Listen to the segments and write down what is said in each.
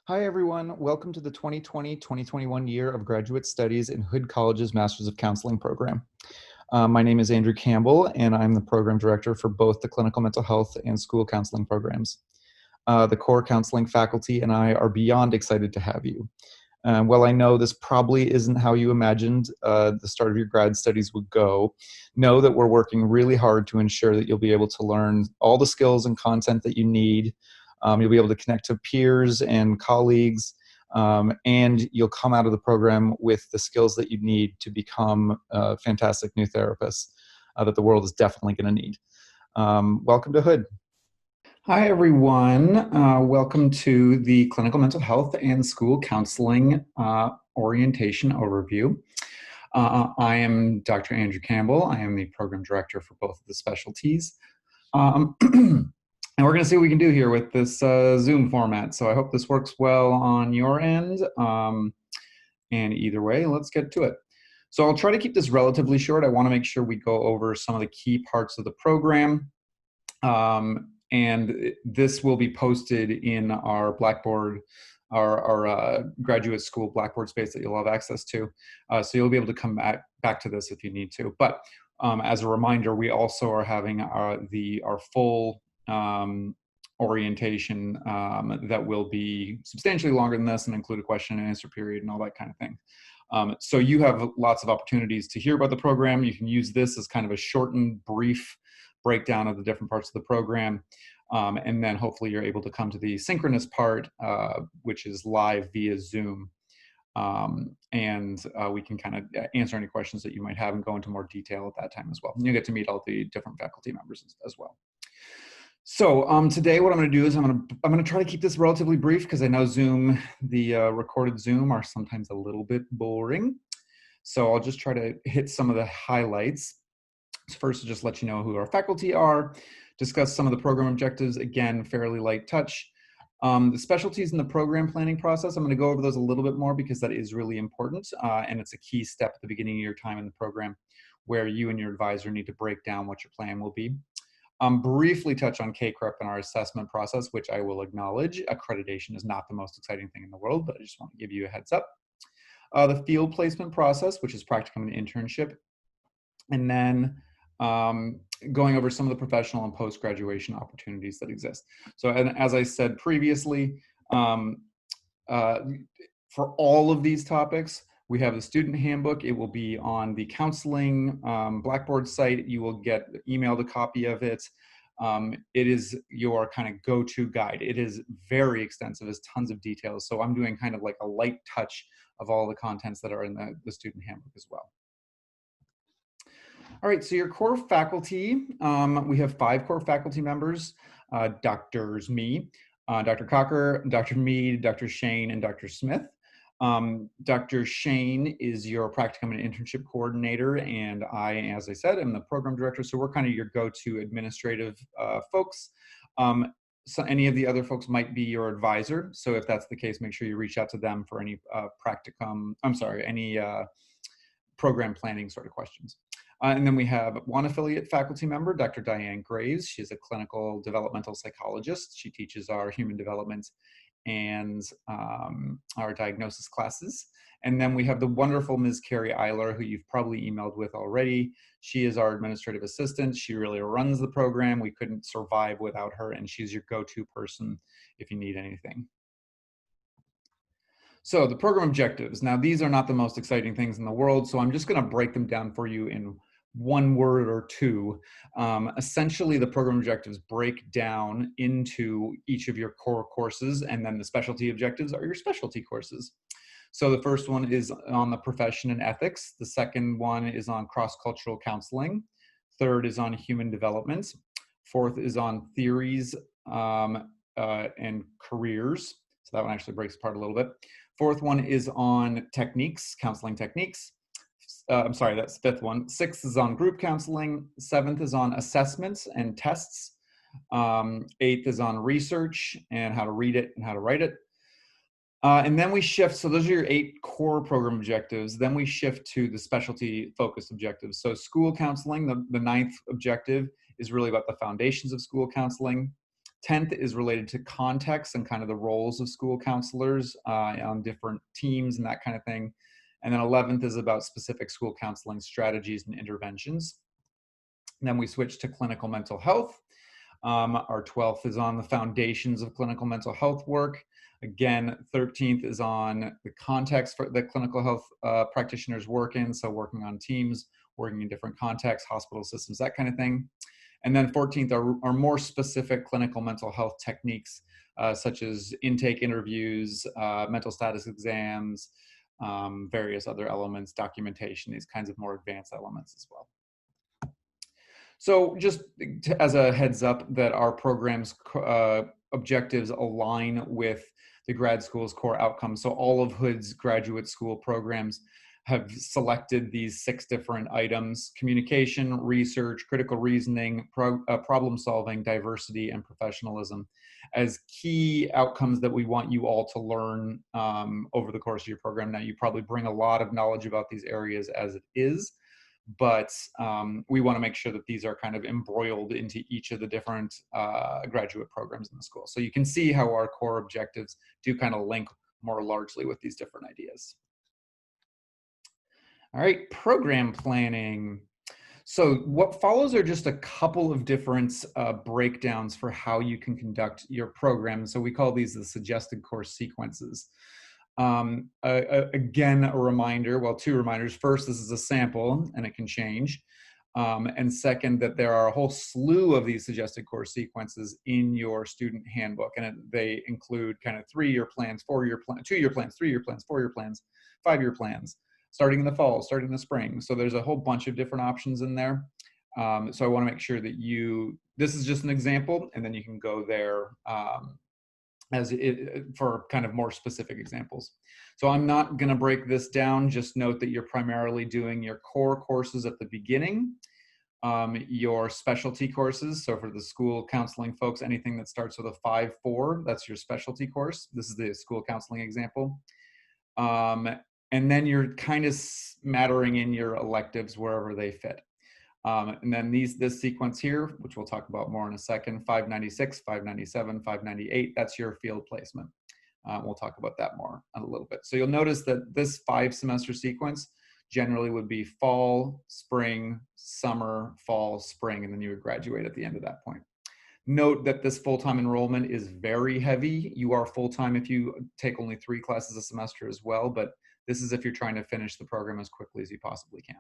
Hi, everyone. Welcome to the 2020-2021 year of Graduate Studies in Hood College's Masters of Counseling program. My name is Andrew Campbell, and I'm the program director for both the clinical mental health and school counseling programs. The core counseling faculty and I are beyond excited to have you. While I know this probably isn't how you imagined the start of your grad studies would go, know that we're working really hard to ensure that you'll be able to learn all the skills and content that you need. You'll be able to connect to peers and colleagues, and you'll come out of the program with the skills that you need to become fantastic new therapists that the world is definitely going to need. Welcome to Hood. Hi, everyone. Welcome to the Clinical Mental Health and School Counseling Orientation Overview. I am Dr. Andrew Campbell. I am the program director for both of the specialties. And we're going to see what we can do here with this Zoom format. So I hope this works well on your end. And either way, let's get to it. So I'll try to keep this relatively short. I want to make sure we go over some of the key parts of the program. And this will be posted in our Blackboard, our graduate school Blackboard space that you'll have access to. So you'll be able to come back to this if you need to. But as a reminder, we also are having our full orientation that will be substantially longer than this and include a question and answer period and all that kind of thing. So you have lots of opportunities to hear about the program. You can use this as kind of a shortened, brief breakdown of the different parts of the program. And then hopefully you're able to come to the synchronous part, which is live via Zoom. And we can kind of answer any questions that you might have and go into more detail at that time as well. And you get to meet all the different faculty members as well. So today what I'm going to do is I'm going to try to keep this relatively brief because I know Zoom, the recorded Zoom, are sometimes a little bit boring. So I'll just try to hit some of the highlights. So first, just let you know who our faculty are, discuss some of the program objectives, again, fairly light touch. The specialties in the program planning process, I'm going to go over those a little bit more because that is really important, and it's a key step at the beginning of your time in the program where you and your advisor need to break down what your plan will be. Briefly touch on CACREP and our assessment process, which I will acknowledge. Accreditation is not the most exciting thing in the world, but I just want to give you a heads up. The field placement process, which is practicum and internship. And then going over some of the professional and post-graduation opportunities that exist. So, and as I said previously, for all of these topics, we have the student handbook. It will be on the counseling Blackboard site. You will get emailed a copy of it. It is your kind of go-to guide. It is very extensive. There's tons of details. So I'm doing kind of like a light touch of all the contents that are in the student handbook as well. All right, so your core faculty, we have 5 core faculty members, Drs. me, Dr. Cocker, Dr. Mead, Dr. Shane, and Dr. Smith. Dr. Shane is your practicum and internship coordinator, and I, as I said, am the program director, so we're kind of your go-to administrative folks. So any of the other folks might be your advisor, so if that's the case, make sure you reach out to them for any any program planning sort of questions. And then we have one affiliate faculty member, Dr. Diane Graves. She's a clinical developmental psychologist. She teaches our human development and our diagnosis classes. And then we have the wonderful Ms. Carrie Eiler, who you've probably emailed with already. She is our administrative assistant. She really runs the program. We couldn't survive without her, and she's your go-to person if you need anything. So the program objectives. Now, these are not the most exciting things in the world, so I'm just going to break them down for you in one word or two. Essentially, the program objectives break down into each of your core courses, and then the specialty objectives are your specialty courses. So the first one is on the profession and ethics. The second one is on cross-cultural counseling. Third is on human development. Fourth is on theories and careers. So that one actually breaks apart a little bit. Fourth one is on techniques, counseling techniques. I'm sorry, that's fifth one. Sixth is on group counseling. Seventh is on assessments and tests. Eighth is on research and how to read it and how to write it. And then we shift, so those are your 8 core program objectives. Then we shift to the specialty focused objectives. So school counseling, the 9th objective is really about the foundations of school counseling. 10th is related to context and kind of the roles of school counselors on different teams and that kind of thing. And then 11th is about specific school counseling strategies and interventions. And then we switch to clinical mental health. Our 12th is on the foundations of clinical mental health work. Again, 13th is on the context for the clinical health practitioners work in, so working on teams, working in different contexts, hospital systems, that kind of thing. And then 14th are more specific clinical mental health techniques, such as intake interviews, mental status exams, various other elements, documentation, these kinds of more advanced elements as well. So just as a heads up that our program's objectives align with the grad school's core outcomes. So all of Hood's graduate school programs have selected these 6 different items: communication, research, critical reasoning, problem solving, diversity, and professionalism as key outcomes that we want you all to learn over the course of your program. Now, you probably bring a lot of knowledge about these areas as it is, but we want to make sure that these are kind of embroiled into each of the different graduate programs in the school. So you can see how our core objectives do kind of link more largely with these different ideas. All right, program planning. So what follows are just a couple of different breakdowns for how you can conduct your program. So we call these the suggested course sequences. Again, a reminder, well, 2 reminders. First, this is a sample and it can change. And second, that there are a whole slew of these suggested course sequences in your student handbook. And they include kind of 3-year plans, 4-year plans, 2-year plans, 3-year plans, 4-year plans, 5-year plans, starting in the fall, starting in the spring. So there's a whole bunch of different options in there. So I want to make sure that this is just an example, and then you can go there for kind of more specific examples. So I'm not going to break this down. Just note that you're primarily doing your core courses at the beginning, your specialty courses. So for the school counseling folks, anything that starts with a 5-4, that's your specialty course. This is the school counseling example. And then you're kind of smattering in your electives wherever they fit. And then this sequence here, which we'll talk about more in a second, 596, 597, 598, that's your field placement. We'll talk about that more in a little bit. So you'll notice that this 5-semester sequence generally would be fall, spring, summer, fall, spring, and then you would graduate at the end of that point. Note that this full-time enrollment is very heavy. You are full-time if you take only 3 classes a semester as well, but this is if you're trying to finish the program as quickly as you possibly can.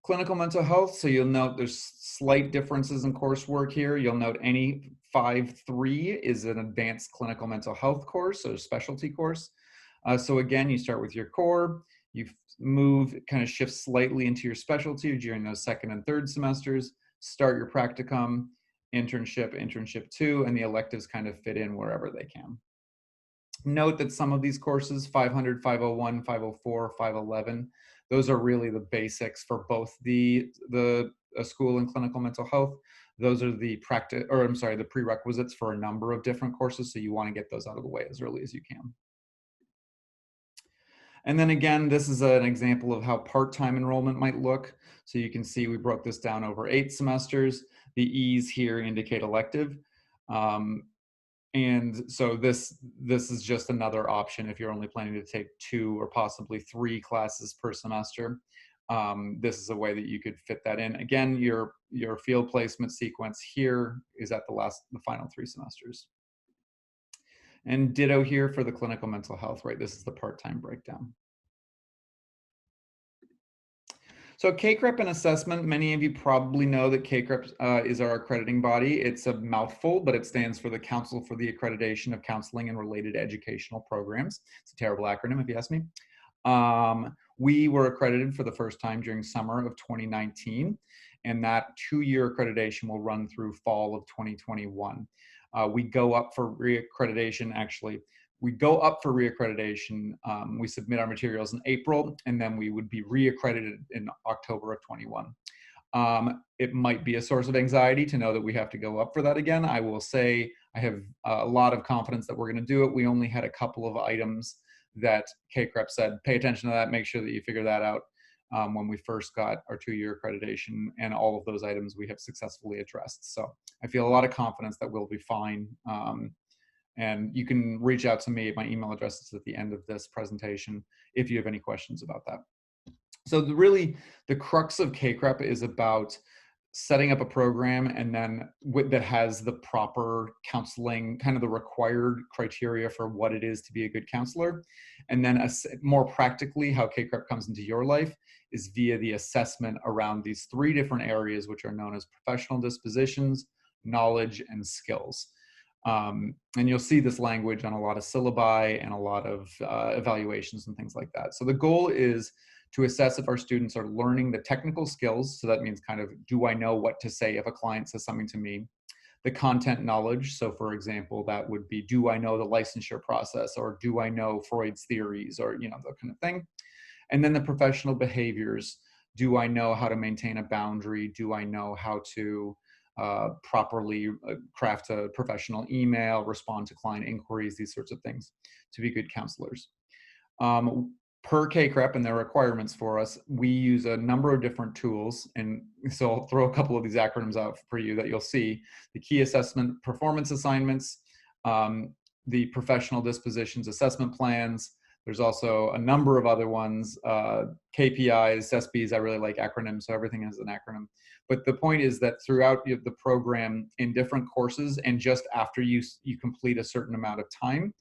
Clinical mental health, so you'll note there's slight differences in coursework here. You'll note any 5-3 is an advanced clinical mental health course or specialty course. So again, you start with your core, you move, kind of shift slightly into your specialty during those 2nd and 3rd semesters, start your practicum, internship 2, and the electives kind of fit in wherever they can. Note that some of these courses, 500, 501, 504, 511, those are really the basics for both the school and clinical mental health. Those are the prerequisites for a number of different courses, so you want to get those out of the way as early as you can. And then again, this is an example of how part-time enrollment might look. So you can see we broke this down over 8 semesters. The E's here indicate elective. And so this is just another option if you're only planning to take 2 or possibly 3 classes per semester. This is a way that you could fit that in. Again, your field placement sequence here is at the final 3 semesters. And ditto here for the clinical mental health, right? This is the part-time breakdown. So CACREP and assessment, many of you probably know that CACREP is our accrediting body. It's a mouthful, but it stands for the Council for the Accreditation of Counseling and Related Educational Programs. It's a terrible acronym if you ask me. We were accredited for the first time during summer of 2019, and that 2-year accreditation will run through fall of 2021. We go up for reaccreditation, actually. We go up for reaccreditation. We submit our materials in April, and then we would be reaccredited in October of 21. It might be a source of anxiety to know that we have to go up for that again. I will say I have a lot of confidence that we're going to do it. We only had a couple of items that CACREP said, pay attention to that, make sure that you figure that out. when we first got our 2-year accreditation, and all of those items we have successfully addressed. So I feel a lot of confidence that we'll be fine. And you can reach out to me. My email address is at the end of this presentation if you have any questions about that. So really, the crux of CACREP is about setting up a program and then that has the proper counseling, kind of the required criteria for what it is to be a good counselor. And then more practically, how CACREP comes into your life is via the assessment around these 3 different areas, which are known as professional dispositions, knowledge, and skills. And you'll see this language on a lot of syllabi and a lot of evaluations and things like that. So the goal is to assess if our students are learning the technical skills. So that means kind of, do I know what to say if a client says something to me? The content knowledge. So for example, that would be, do I know the licensure process, or do I know Freud's theories, or, you know, that kind of thing. And then the professional behaviors. Do I know how to maintain a boundary? Do I know how to properly craft a professional email, respond to client inquiries, these sorts of things, to be good counselors. Per CACREP and their requirements for us, we use a number of different tools. And so I'll throw a couple of these acronyms out for you that you'll see. The key assessment performance assignments, the professional dispositions assessment plans. There's also a number of other ones, KPIs, SBs. I really like acronyms, so everything is an acronym. But the point is that throughout the program, in different courses, and just after you complete a certain amount of time,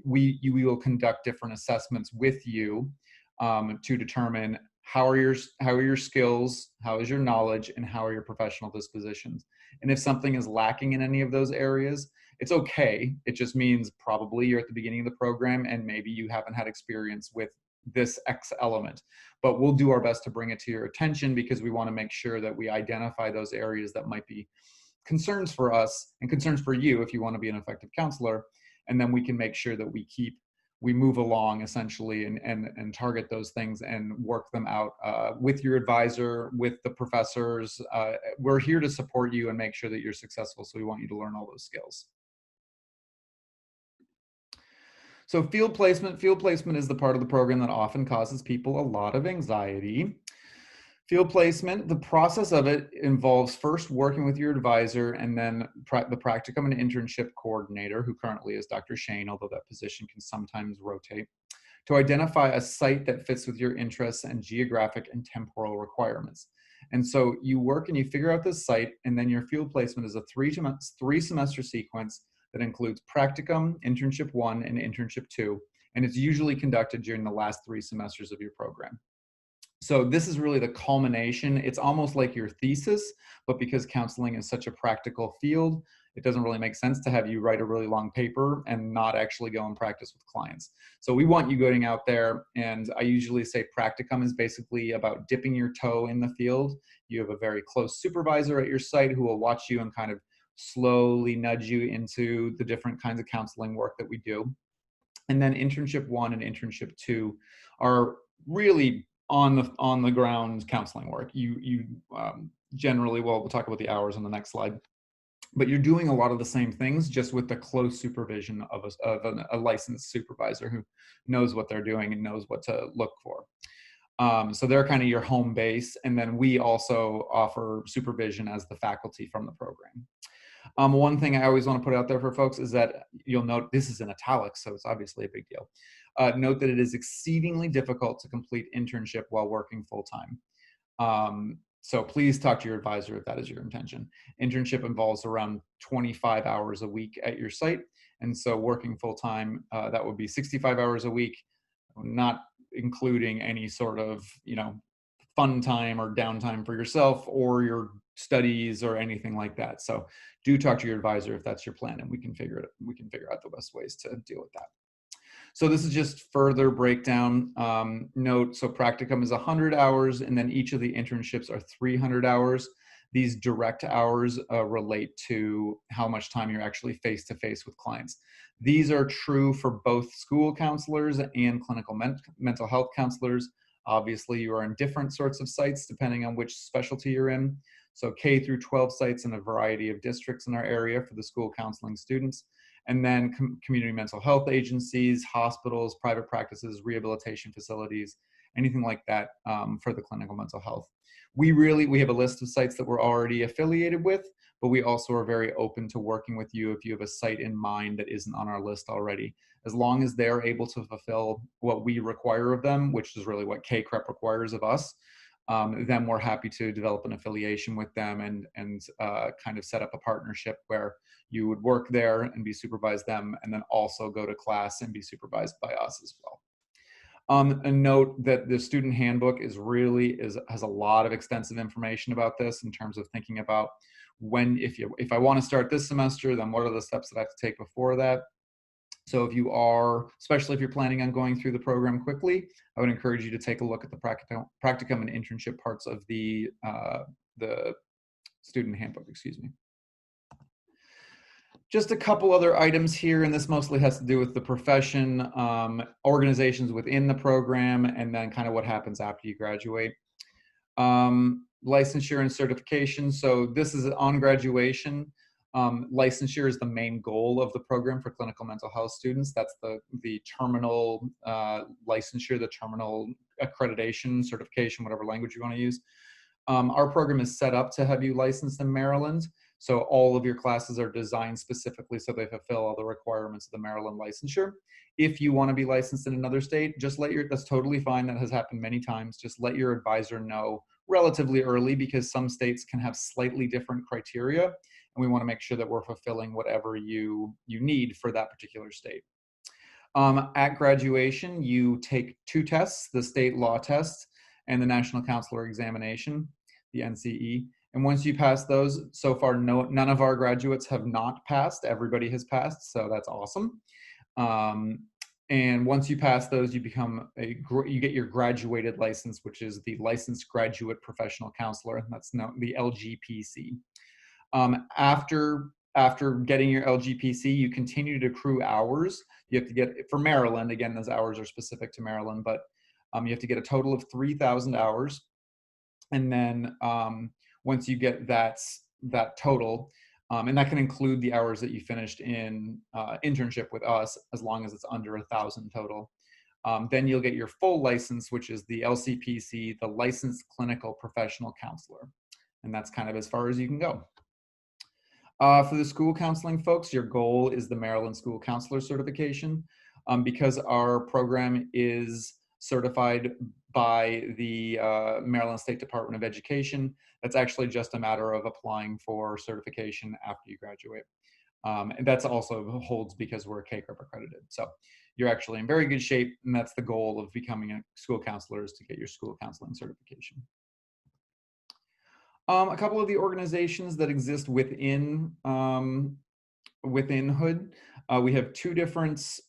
we will conduct different assessments with you to determine how are your skills, how is your knowledge, and how are your professional dispositions. And if something is lacking in any of those areas, it's okay. It just means probably you're at the beginning of the program and maybe you haven't had experience with this X element. But we'll do our best to bring it to your attention, because we want to make sure that we identify those areas that might be concerns for us and concerns for you if you want to be an effective counselor. And then we can make sure that we move along essentially and target those things and work them out with your advisor, with the professors. We're here to support you and make sure that you're successful. So we want you to learn all those skills. So field placement is the part of the program that often causes people a lot of anxiety. Field placement, the process of it involves first working with your advisor, and then the practicum and internship coordinator, who currently is Dr. Shane, although that position can sometimes rotate, to identify a site that fits with your interests and geographic and temporal requirements. And so you work and you figure out this site, and then your field placement is a 3 semester sequence that includes practicum, internship 1, and internship 2. And it's usually conducted during the last 3 semesters of your program. So this is really the culmination. It's almost like your thesis, but because counseling is such a practical field, it doesn't really make sense to have you write a really long paper and not actually go and practice with clients. So we want you going out there, and I usually say practicum is basically about dipping your toe in the field. You have a very close supervisor at your site who will watch you and kind of slowly nudge you into the different kinds of counseling work that we do. And then internship 1 and internship 2 are really on the ground counseling work. You generally, well, we'll talk about the hours on the next slide, but you're doing a lot of the same things, just with the close supervision of a licensed supervisor who knows what they're doing and knows what to look for. So they're kind of your home base. And then we also offer supervision as the faculty from the program. One thing I always want to put out there for folks is that you'll note this is in italics, so it's obviously a big deal. Note that it is exceedingly difficult to complete internship while working full-time. So please talk to your advisor if that is your intention. Internship involves around 25 hours a week at your site. And so working full-time, that would be 65 hours a week, not including any sort of, fun time or downtime for yourself or your studies or anything like that. So do talk to your advisor if that's your plan, and we can figure out the best ways to deal with that. So this is just further breakdown. Note, so practicum is 100 hours, and then each of the internships are 300 hours. These direct hours relate to how much time you're actually face-to-face with clients. These are true for both school counselors and clinical mental health counselors. Obviously, you are in different sorts of sites depending on which specialty you're in. So K through 12 sites in a variety of districts in our area for the school counseling students. And then community mental health agencies, hospitals, private practices, rehabilitation facilities, anything like that for the clinical mental health. We have a list of sites that we're already affiliated with, but we also are very open to working with you if you have a site in mind that isn't on our list already. As long as they're able to fulfill what we require of them, which is really what CACREP requires of us, then we're happy to develop an affiliation with them and kind of set up a partnership where you would work there and be supervised them, and then also go to class and be supervised by us as well. A note that the student handbook has a lot of extensive information about this in terms of thinking about if I want to start this semester, then what are the steps that I have to take before that. So if you are, especially if you're planning on going through the program quickly, I would encourage you to take a look at the practicum and internship parts of the student handbook, excuse me. Just a couple other items here, and this mostly has to do with the profession, organizations within the program, and then kind of what happens after you graduate. Licensure and certification. So this is on graduation. Licensure is the main goal of the program for clinical mental health students. That's the terminal licensure, the terminal accreditation, certification, whatever language you want to use. Our program is set up to have you licensed in Maryland. So all of your classes are designed specifically so they fulfill all the requirements of the Maryland licensure. If you want to be licensed in another state, that's totally fine. That has happened many times. Just let your advisor know relatively early, because some states can have slightly different criteria, and we want to make sure that we're fulfilling whatever you need for that particular state. At graduation, you take 2 tests, the state law test and the National Counselor Examination, the NCE. And once you pass those, so far none of our graduates have not passed. Everybody has passed, so that's awesome. And once you pass those, you get your graduated license, which is the Licensed Graduate Professional Counselor. That's now the LGPC. After getting your LGPC, you continue to accrue hours. You have to get, for Maryland, again, those hours are specific to Maryland, but you have to get a total of 3,000 hours. And then once you get that total, and that can include the hours that you finished in internship with us, as long as it's under 1,000 total. Then you'll get your full license, which is the LCPC, the Licensed Clinical Professional Counselor. And that's kind of as far as you can go. For the school counseling folks, your goal is the Maryland School Counselor certification. Because our program is certified by the Maryland State Department of Education, that's actually just a matter of applying for certification after you graduate. And that's also holds because we're CACREP accredited. So you're actually in very good shape, and that's the goal of becoming a school counselor, is to get your school counseling certification. A couple of the organizations that exist within Hood. We have 2 different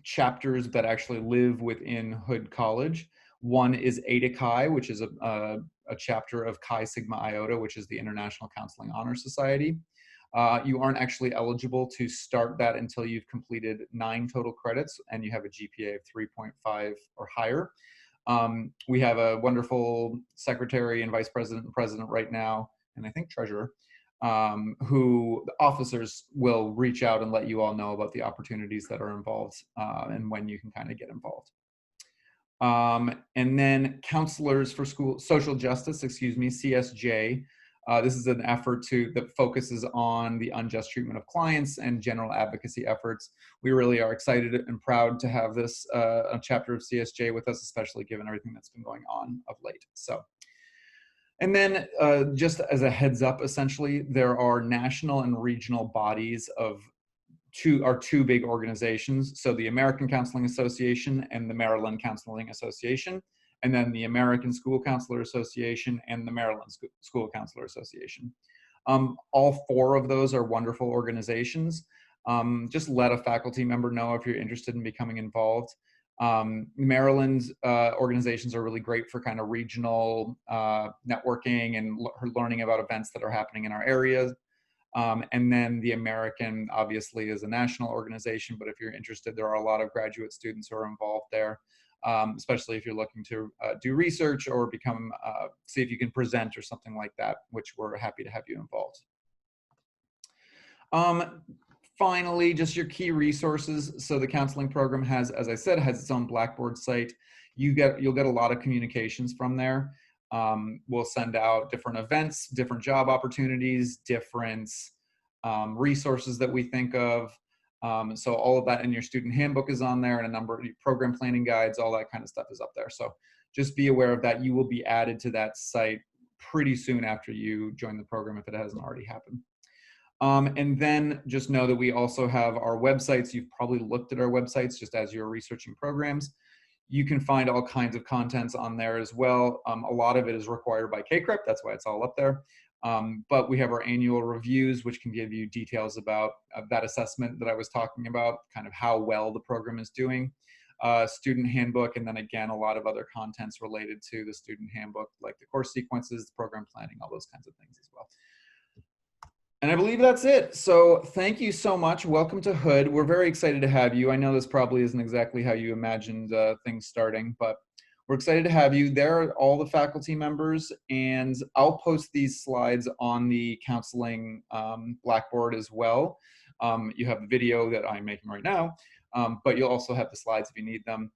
chapters that actually live within Hood College. One is Eta Chi, which is a chapter of Chi Sigma Iota, which is the International Counseling Honor Society. You aren't actually eligible to start that until you've completed 9 total credits and you have a GPA of 3.5 or higher. We have a wonderful secretary and vice president and president right now, and I think treasurer, who the officers will reach out and let you all know about the opportunities that are involved and when you can kind of get involved. And then counselors for school social justice, CSJ. This is an effort that focuses on the unjust treatment of clients and general advocacy efforts. We really are excited and proud to have this a chapter of CSJ with us, especially given everything that's been going on of late. So. And then just as a heads up, essentially, there are national and regional bodies of two big organizations. So the American Counseling Association and the Maryland Counseling Association, and then the American School Counselor Association and the Maryland School Counselor Association. All 4 of those are wonderful organizations. Just let a faculty member know if you're interested in becoming involved. Maryland's organizations are really great for kind of regional networking and learning about events that are happening in our areas. And then the American, obviously, is a national organization, but if you're interested, there are a lot of graduate students who are involved there, especially if you're looking to do research or see if you can present or something like that, which we're happy to have you involved. Finally, just your key resources. So the counseling program has, as I said, has its own Blackboard site. you'll get a lot of communications from there. We'll send out different events, different job opportunities, different resources that we think of. So all of that in your student handbook is on there, and a number of program planning guides, all that kind of stuff is up there. So just be aware of that. You will be added to that site pretty soon after you join the program if it hasn't already happened. And then just know that we also have our websites. You've probably looked at our websites just as you're researching programs. You can find all kinds of contents on there as well. A lot of it is required by CACREP. That's why it's all up there. But we have our annual reviews, which can give you details about that assessment that I was talking about, kind of how well the program is doing. Student handbook, and then again, a lot of other contents related to the student handbook, like the course sequences, program planning, all those kinds of things as well. And I believe that's it. So thank you so much. Welcome to Hood. We're very excited to have you. I know this probably isn't exactly how you imagined things starting, but we're excited to have you. There are all the faculty members, and I'll post these slides on the counseling Blackboard as well. You have the video that I'm making right now, but you'll also have the slides if you need them.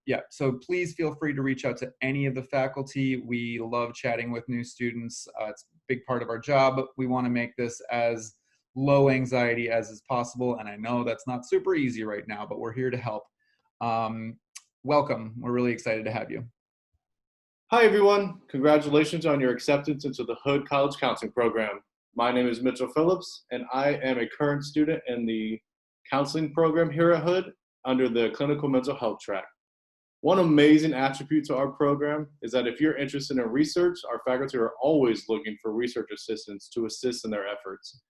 Yeah, so please feel free to reach out to any of the faculty. We love chatting with new students. It's a big part of our job. We want to make this as low anxiety as is possible, and I know that's not super easy right now, but we're here to help. Welcome. We're really excited to have you. Hi, everyone. Congratulations on your acceptance into the Hood College Counseling Program. My name is Mitchell Phillips, and I am a current student in the counseling program here at Hood under the clinical mental health track. One amazing attribute to our program is that if you're interested in research, our faculty are always looking for research assistants to assist in their efforts.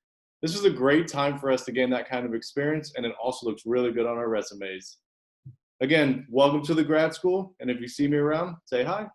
This is a great time for us to gain that kind of experience, and it also looks really good on our resumes. Again, welcome to the grad school, and if you see me around, say hi.